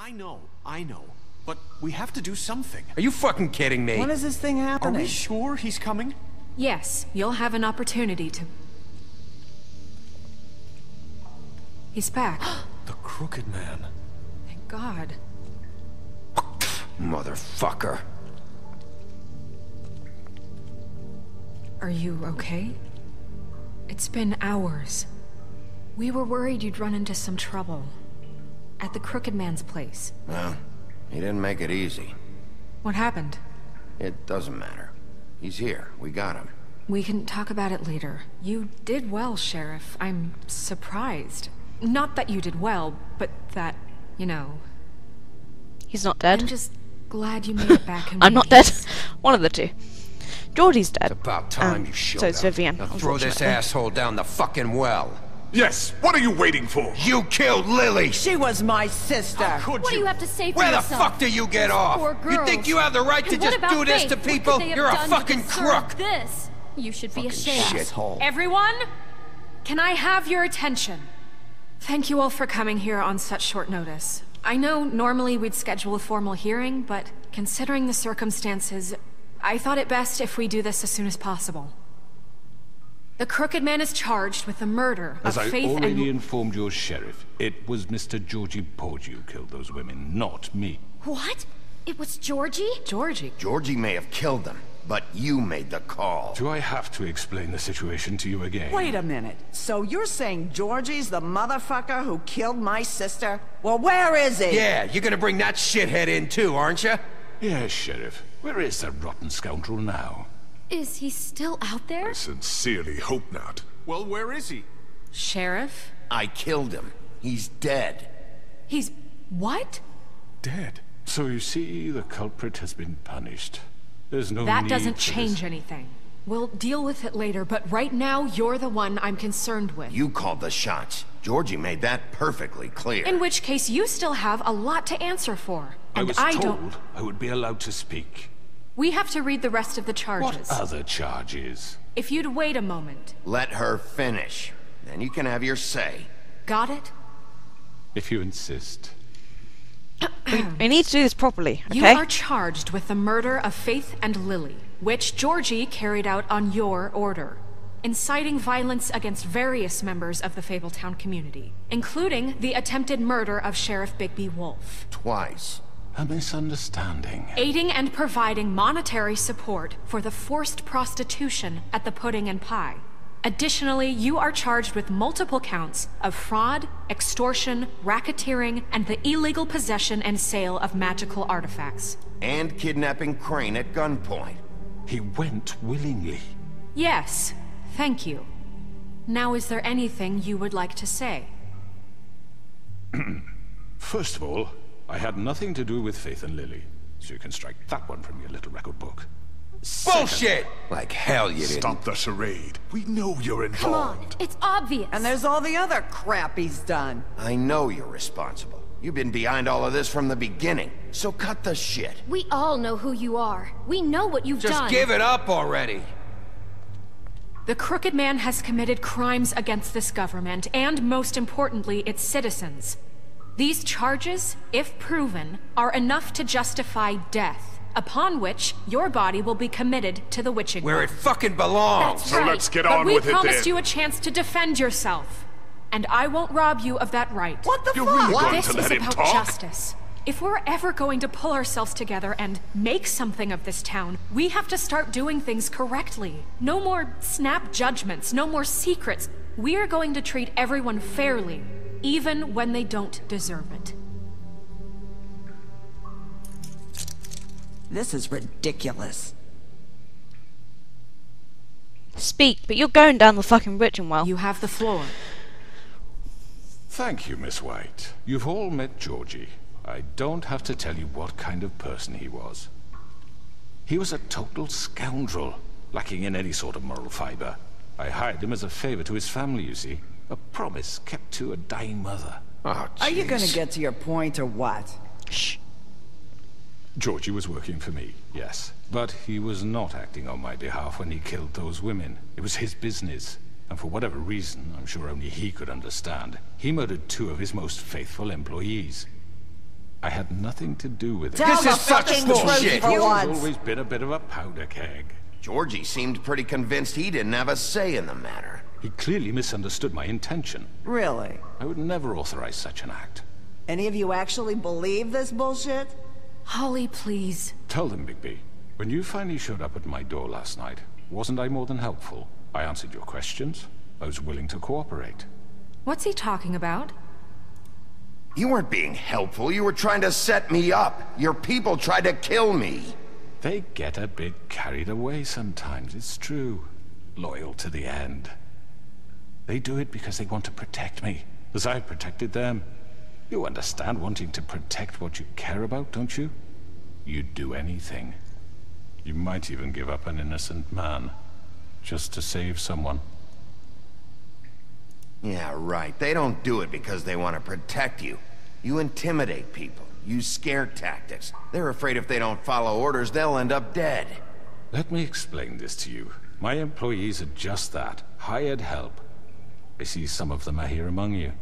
I know. But we have to do something. Are you fucking kidding me? When is this thing Are happening? we sure he's coming? Yes, you'll have an opportunity to... He's back. The Crooked Man. Thank God. Motherfucker. Are you okay? It's been hours. We were worried you'd run into some trouble. At the Crooked Man's place. Well, he didn't make it easy. What happened? It doesn't matter. He's here. We got him. We can talk about it later. You did well, Sheriff. I'm surprised. Not that you did well, but that, you know... He's not dead. I'm just glad you made it back in I'm not one dead. piece. One of the two. Georgie's dead. It's about time you showed so it's up. Vivian, Now throw this unfortunately. asshole down the fucking well. Yes, what are you waiting for? You killed Lily! She was my sister. Could What do you have to say for Where the yourself? fuck do you get Those off? poor You girls. think you have the right to And what just about do this Faith? to What people? could they have You're a done to fucking deserve crook! This. You should be Fucking ashamed. shithole. Everyone, can I have your attention? Thank you all for coming here on such short notice. I know normally we'd schedule a formal hearing, but considering the circumstances, I thought it best if we do this as soon as possible. The Crooked Man is charged with the murder As of I Faith already and... informed your sheriff, it was Mr. Georgie Porgy who killed those women, not me. What? It was Georgie? Georgie. Georgie may have killed them, but you made the call. Do I have to explain the situation to you again? Wait a minute. So you're saying Georgie's the motherfucker who killed my sister? Well, where is he? Yeah, you're gonna bring that shithead in too, aren't you? Yes, Sheriff. Where is that rotten scoundrel now? Is he still out there? I sincerely hope not. Well, where is he? Sheriff? I killed him. He's dead. He's... what? Dead. So you see, the culprit has been punished. There's no That need doesn't for change this. anything. We'll deal with it later, but right now, you're the one I'm concerned with. You called the shots. Georgie made that perfectly clear. In which case, you still have a lot to answer for. I And was I told don't... I would be allowed to speak. We have to read the rest of the charges. What other charges? If you'd wait a moment. Let her finish. Then you can have your say. Got it? If you insist. We need to do this properly, okay? You are charged with the murder of Faith and Lily, which Georgie carried out on your order, inciting violence against various members of the Fable Town community, including the attempted murder of Sheriff Bigby Wolf. Twice. A misunderstanding. Aiding and providing monetary support for the forced prostitution at the Pudding and Pie. Additionally, you are charged with multiple counts of fraud, extortion, racketeering, and the illegal possession and sale of magical artifacts. And kidnapping Crane at gunpoint. He went willingly. Yes, thank you. Now, is there anything you would like to say? First of all, I had nothing to do with Faith and Lily, so you can strike that one from your little record book. Bullshit! Like hell you didn't. Stop the charade. We know you're Come on, involved. it's obvious. And there's all the other crap he's done. I know you're responsible. You've been behind all of this from the beginning, so cut the shit. We all know who you are. We know what you've Just done. give it up already. The Crooked Man has committed crimes against this government, and most importantly, its citizens. These charges, if proven, are enough to justify death, upon which your body will be committed to the witching Where it pot. fucking belongs. That's So right. let's get But on we with it promised then. you a chance to defend yourself, and I won't rob you of that right. What the You're fuck? really going This to is let him about talk? justice. If we're ever going to pull ourselves together and make something of this town, we have to start doing things correctly. No more snap judgments, no more secrets. We are going to treat everyone fairly, even when they don't deserve it. This is ridiculous. Speak, but you're going down the fucking witching well. You have the floor. Thank you, Miss White. You've all met Georgie. I don't have to tell you what kind of person he was. He was a total scoundrel, lacking in any sort of moral fiber. I hired him as a favor to his family, you see. A promise kept to a dying mother. Oh, Are you gonna jeez. get to your point or what? Shh. Georgie was working for me, yes. But he was not acting on my behalf when he killed those women. It was his business. And for whatever reason, I'm sure only he could understand, he murdered 2 of his most faithful employees. I had nothing to do with it. Tell This the is such fucking bullshit. truth for He's once. always been a bit of a powder keg. Georgie seemed pretty convinced he didn't have a say in the matter. He clearly misunderstood my intention. Really? I would never authorize such an act. Any of you actually believe this bullshit? Holly, please. Tell them, Bigby. When you finally showed up at my door last night, wasn't I more than helpful? I answered your questions. I was willing to cooperate. What's he talking about? You weren't being helpful. You were trying to set me up. Your people tried to kill me. They get a bit carried away sometimes, it's true. Loyal to the end. They do it because they want to protect me, as I protected them. You understand wanting to protect what you care about, don't you? You'd do anything. You might even give up an innocent man, just to save someone. Yeah, right. They don't do it because they want to protect you. You intimidate people. Use scare tactics. They're afraid if they don't follow orders, they'll end up dead. Let me explain this to you. My employees are just that, hired help. I see some of them are here among you.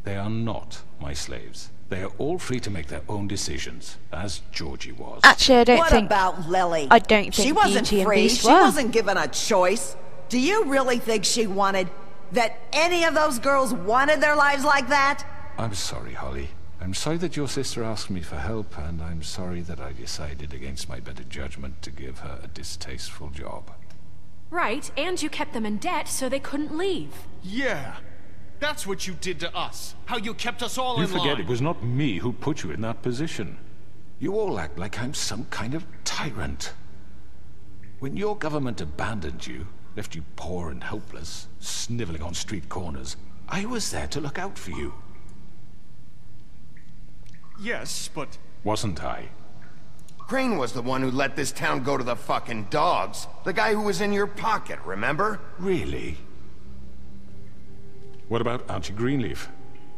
They are not my slaves. They are all free to make their own decisions, as Georgie was. Actually, I don't What think... about Lily? I don't think she wasn't Beauty and free. Beast She were. wasn't given a choice. Do you really think she wanted that any of those girls wanted their lives like that? I'm sorry, Holly. I'm sorry that your sister asked me for help, and I'm sorry that I decided against my better judgment to give her a distasteful job. Right, and you kept them in debt so they couldn't leave. Yeah. That's what you did to us. How you kept us all You in forget line. it was not me who put you in that position. You all act like I'm some kind of tyrant. When your government abandoned you, left you poor and helpless, sniveling on street corners, I was there to look out for you. Yes, but... Wasn't I? Crane was the one who let this town go to the fucking dogs. The guy who was in your pocket, remember? Really? What about Auntie Greenleaf?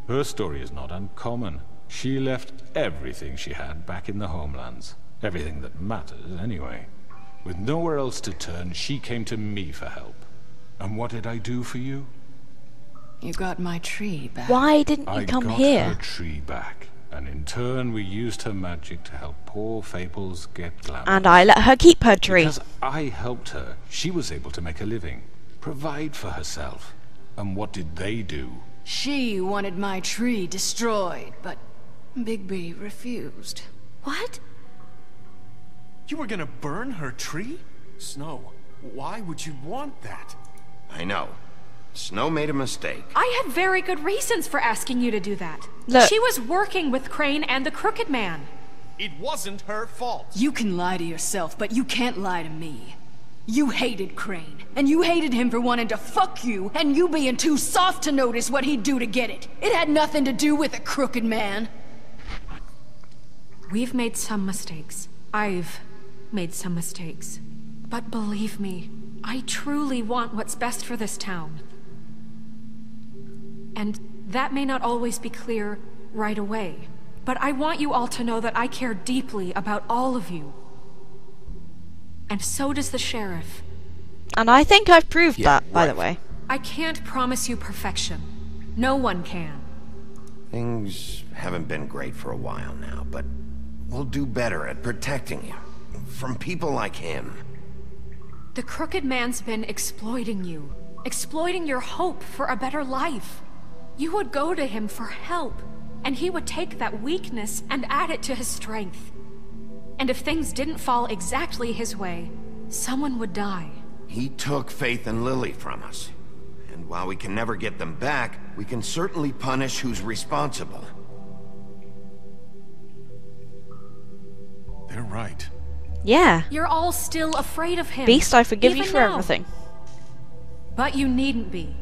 Her story is not uncommon. She left everything she had back in the homelands. Everything that matters, anyway. With nowhere else to turn, she came to me for help. And what did I do for you? You got my tree back. Why didn't you I come got here? her tree back. And in turn, we used her magic to help poor Fables get glamour. And I let her keep her tree. Because I helped her, she was able to make a living, provide for herself. And what did they do? She wanted my tree destroyed, but Bigby refused. What? You were gonna burn her tree? Snow, why would you want that? I know. Snow made a mistake. I had very good reasons for asking you to do that. Look. She was working with Crane and the Crooked Man. It wasn't her fault. You can lie to yourself, but you can't lie to me. You hated Crane, and you hated him for wanting to fuck you, and you being too soft to notice what he'd do to get it. It had nothing to do with a crooked man. We've made some mistakes. I've made some mistakes. But believe me, I truly want what's best for this town. And that may not always be clear right away. But I want you all to know that I care deeply about all of you. And so does the sheriff. And I think I've proved Yeah, that, by the right. way. I can't promise you perfection. No one can. Things haven't been great for a while now, but we'll do better at protecting you. From people like him. The Crooked Man's been exploiting you. Exploiting your hope for a better life. You would go to him for help, and he would take that weakness and add it to his strength. And if things didn't fall exactly his way, someone would die. He took Faith and Lily from us. And while we can never get them back, we can certainly punish who's responsible. They're right. Yeah. You're all still afraid of him. Beast, I forgive you even for now. everything. But you needn't be.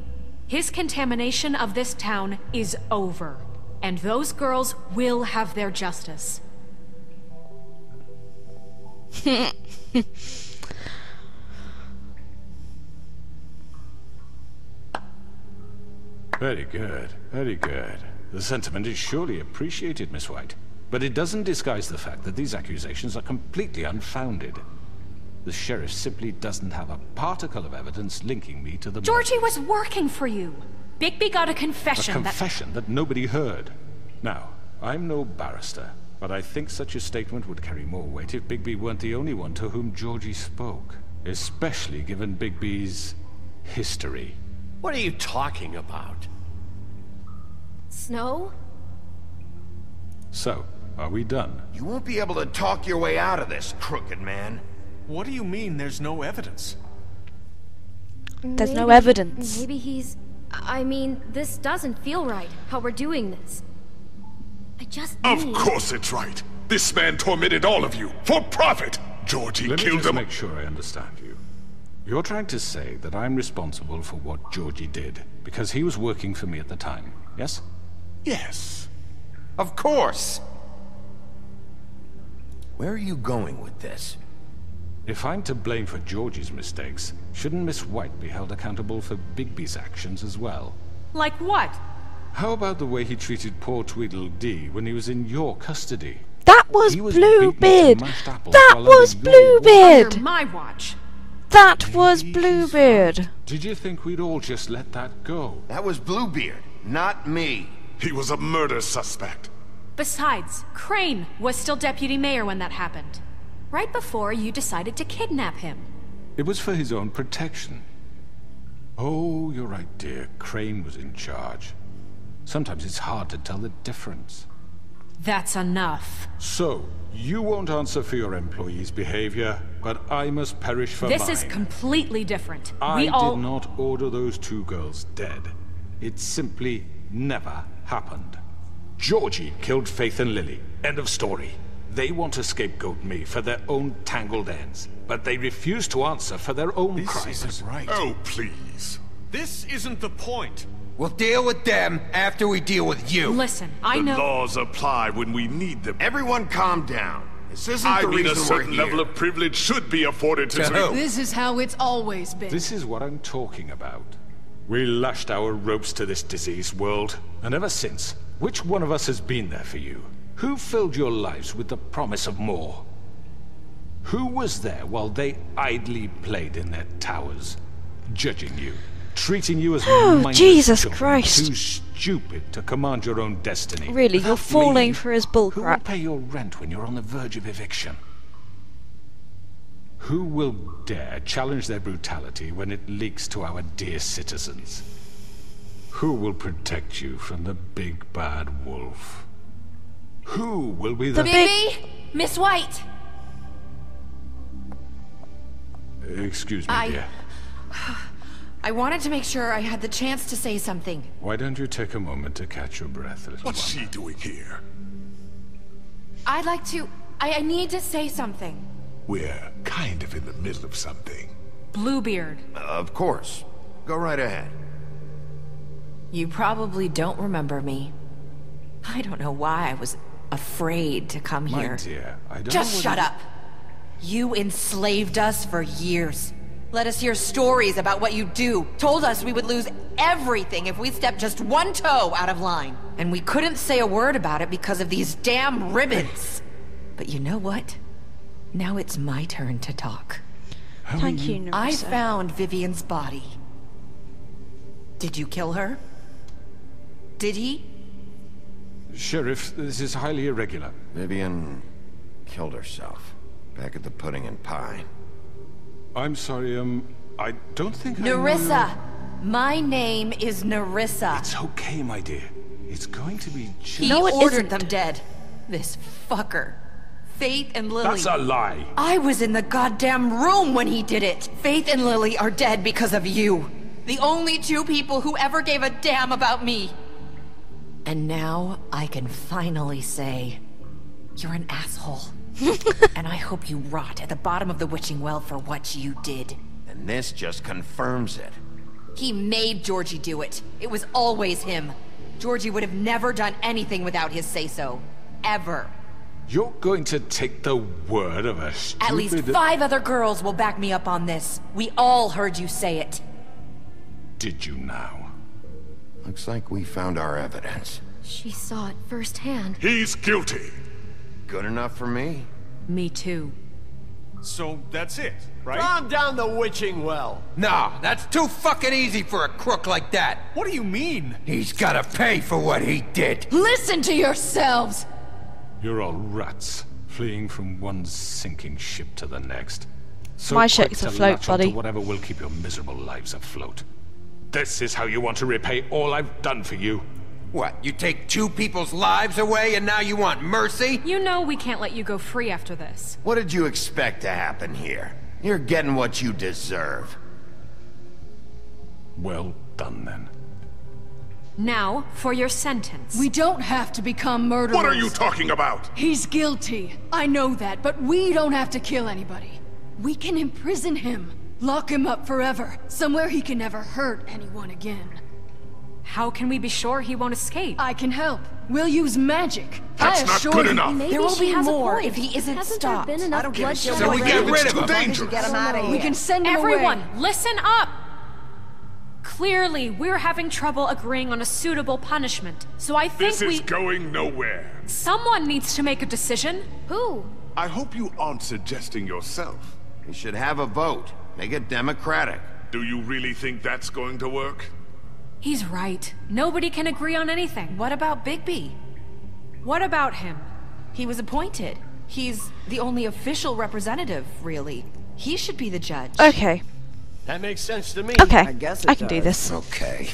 His contamination of this town is over. And those girls will have their justice. Very good, very good. The sentiment is surely appreciated, Miss White. But it doesn't disguise the fact that these accusations are completely unfounded. The sheriff simply doesn't have a particle of evidence linking me to the Georgie was working for you. Bigby got a A confession confession that nobody heard. Now, I'm no barrister, But I think such a statement would carry more weight if Bigby weren't the only one to whom Georgie spoke. Especially given Bigby's history. What are you talking about? Snow? So, are we done? You won't be able to talk your way out of this, crooked man. What do you mean there's no evidence? There's no evidence. Maybe he's... I mean, this doesn't feel right, how we're doing this. I just Of need... course it's right. This man tormented all of you, for profit! Georgie Let me killed just him. make sure I understand you. You're trying to say that I'm responsible for what Georgie did, because he was working for me at the time, yes? Yes. Of course! Where are you going with this? If I'm to blame for Georgie's mistakes, shouldn't Miss White be held accountable for Bigby's actions as well? Like what? How about the way he treated poor Tweedledee when he was in your custody? That was He was Bluebeard! beaten to mashed apples That while was under your watch. Bluebeard! Under my watch. That was Bluebeard! Did you think we'd all just let that go? That was Bluebeard, not me. He was a murder suspect. Besides, Crane was still deputy mayor when that happened. Right before you decided to kidnap him. It was for his own protection. Oh, you're right, dear. Crane was in charge. Sometimes it's hard to tell the difference. That's enough. So, you won't answer for your employees' behavior, but I must perish for mine. This is completely different. I We all... did not order those two girls dead. It simply never happened. Georgie killed Faith and Lily. End of story. They want to scapegoat me for their own tangled ends, but they refuse to answer for their own This crimes. isn't right. Oh, please. This isn't the point. We'll deal with them after we deal with you. Listen, I The know... laws apply when we need them. Everyone calm down. This isn't I the mean, reason a certain we're here. level of privilege should be afforded to... To who? This is how it's always been. This is what I'm talking about. We lashed our ropes to this diseased world, and ever since, which one of us has been there for you? Who filled your lives with the promise of more? Who was there while they idly played in their towers, judging you, treating you as mindless Jesus children, Christ. too stupid to command your own destiny? Really, you're Without falling me, for his Who will bullcrap. pay your rent when you're on the verge of eviction? Who will dare challenge their brutality when it leaks to our dear citizens? Who will protect you from the big bad wolf? Who will be the... big- Miss White! Excuse me, dear. I wanted to make sure I had the chance to say something. Why don't you take a moment to catch your breath, little What's one? she doing here? I'd like to... I need to say something. We're kind of in the middle of something. Bluebeard. Of course. Go right ahead. You probably don't remember me. I don't know why I was afraid to come My here. dear, I don't Just know shut whether- up. You enslaved us for years. Let us hear stories about what you do. Told us we would lose everything if we stepped just one toe out of line. And we couldn't say a word about it because of these damn ribbons. But you know what? Now it's my turn to talk. Thank you, I Nerissa. found Vivian's body. Did you kill her? Did he? Sheriff, this is highly irregular. Vivian killed herself. Back at the Pudding and Pie. I'm sorry, I don't think I knew- Nerissa! My name is Nerissa. It's okay, my dear. It's going to be just... He No, it ordered isn't. them dead. This fucker. Faith and Lily. That's a lie. I was in the goddamn room when he did it. Faith and Lily are dead because of you. The only two people who ever gave a damn about me. And now I can finally say, you're an asshole. And I hope you rot at the bottom of the witching well for what you did. And this just confirms it. He made Georgie do it. It was always him. Georgie would have never done anything without his say-so. Ever. You're going to take the word of a stupid... At least 5 other girls will back me up on this. We all heard you say it. Did you now? Looks like we found our evidence. She saw it firsthand. He's guilty. Good enough for me. Me too. So that's it, right? Calm down the witching well. No, that's too fucking easy for a crook like that. What do you mean? He's gotta pay for what he did. Listen to yourselves! You're all rats, fleeing from one sinking ship to the next. So My quick ship's to afloat, latch onto buddy. whatever will keep your miserable lives afloat. This is how you want to repay all I've done for you? What, you take 2 people's lives away and now you want mercy? You know we can't let you go free after this. What did you expect to happen here? You're getting what you deserve. Well done, then. Now, for your sentence. We don't have to become murderers. What are you talking about? He's guilty. I know that, but we don't have to kill anybody. We can imprison him. Lock him up forever. Somewhere he can never hurt anyone again. How can we be sure he won't escape? I can help. We'll use magic. That's I not assure good you. enough. Maybe There will she be has a more point. if he isn't Hasn't stopped. there been enough bloodshed So we already? get rid It's of too him. dangerous. Get him out of here. We can send him Everyone, away. listen up! Clearly, we're having trouble agreeing on a suitable punishment, so I think This is going nowhere. Someone needs to make a decision. Who? I hope you aren't suggesting yourself. We should have a vote. Make it democratic. Do you really think that's going to work? He's right. Nobody can agree on anything. What about Bigby? What about him? He was appointed. He's the only official representative, really. He should be the judge. Okay. That makes sense to me. Okay. I guess it I can do does. this. Okay.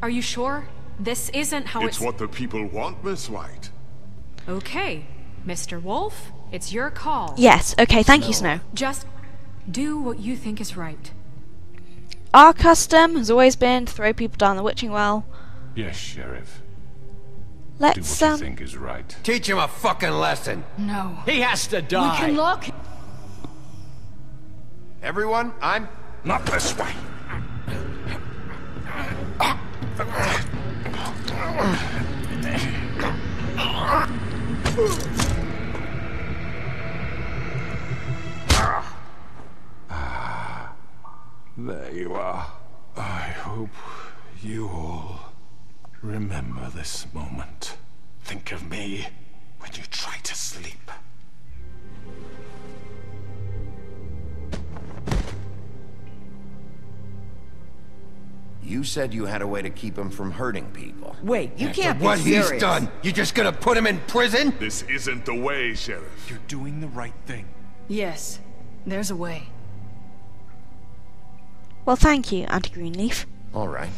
Are you sure? This isn't how It's what the people want, Miss White. Okay. Mr. Wolf, it's your call. Yes. Okay. Thank you, Snow. Just do what you think is right. Our custom has always been to throw people down the witching well. Yes, Sheriff. Do Let's what you think is right. Teach him a fucking lesson. No. He has to We die. can lock him. Everyone, I'm... Not this way. There you are. I hope you all remember this moment. Think of me when you try to sleep. You said you had a way to keep him from hurting people. Wait, you can't be What serious. he's done, you just gonna put him in prison? This isn't the way, Sheriff. You're doing the right thing. Yes, there's a way. Well, thank you, Auntie Greenleaf. All right,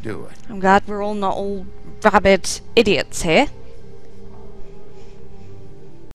do it. I'm glad we're all not all rabid idiots here.